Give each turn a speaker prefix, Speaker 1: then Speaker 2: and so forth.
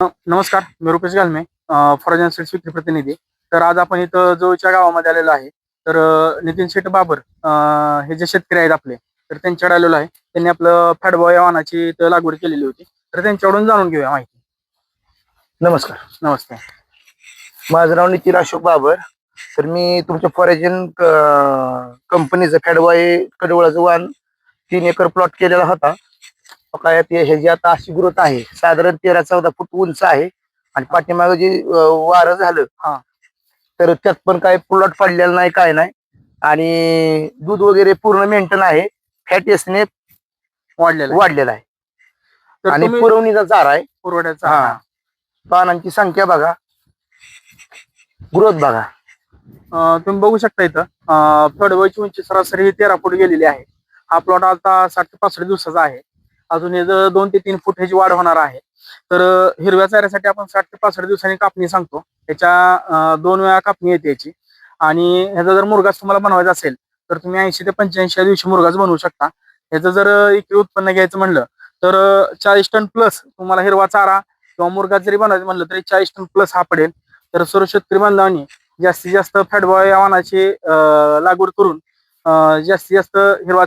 Speaker 1: नमस्कार, मी Rupesh गालमे, foreign seeds विक्री प्रतिनिधी. तर आज आपण इथं जवळच्या गावामध्ये आलेलो आहे. तर नितीन शेठ बाबर हे जे शेतकरी आहेत आपले, तर त्यांच्याकडे आलेलो आहे. त्यांनी आपलं फॅडबॉय या वाहनाची इथं लागवड केलेली होती. तर त्यांच्याकडून जाणून घेऊया माहिती.
Speaker 2: नमस्कार.
Speaker 1: नमस्ते.
Speaker 2: माझं नाव नितीन अशोक बाबर. तर मी तुमच्या फॉरेजन कंपनीचं फॅडबॉय कडवळाचं वाण 3 एकर प्लॉट केलेला होता. काय ह्याची आता अशी ग्रोथ आहे, साधारण 13-14 फूट उंच आहे. आणि पाठीमागे जे वारं झालं
Speaker 1: हा.
Speaker 2: तर त्यात पण काय प्लॉट पडलेला नाही, काय नाही. आणि दूध वगैरे पूर्ण मेंटेन आहे. फॅट एसने वाढलेला आहे.
Speaker 1: तर
Speaker 2: आणि
Speaker 1: तुम्ही
Speaker 2: पुरवणीचा चारा आहे.
Speaker 1: पुरवठ्याचा
Speaker 2: हा. पानांची संख्या बघा, ग्रोथ बघा.
Speaker 1: तुम्ही बघू शकता इथं फॅडबॉयची उंची सरासरी 13 फूट गेलेली आहे. हा प्लॉट आता 60 ते 65 दिवसाचा आहे. अजून याचं 2 ते 3 फूट ह्याची वाढ होणार आहे. तर हिरव्या चाऱ्यासाठी आपण 60 ते 65 दिवसांनी कापणी सांगतो. त्याच्या 2 वेळा कापणी येते याची. आणि ह्याचा जर मुरघास तुम्हाला बनवायचा असेल तर तुम्ही 80 ते 85 दिवशी मुरघास बनवू शकता. ह्याचं जर एकरी उत्पन्न घ्यायचं म्हणलं तर 40 टन प्लस तुम्हाला हिरवा चारा किंवा मुरघास जरी बनवायचं म्हणलं तरी 40 टन प्लस हा पडेल. तर सर्व शेतकरी बांधवांनी जास्तीत जास्त फॅडबॉय या वाहनाची लागवड करून जास्तीत जास्त हिरवा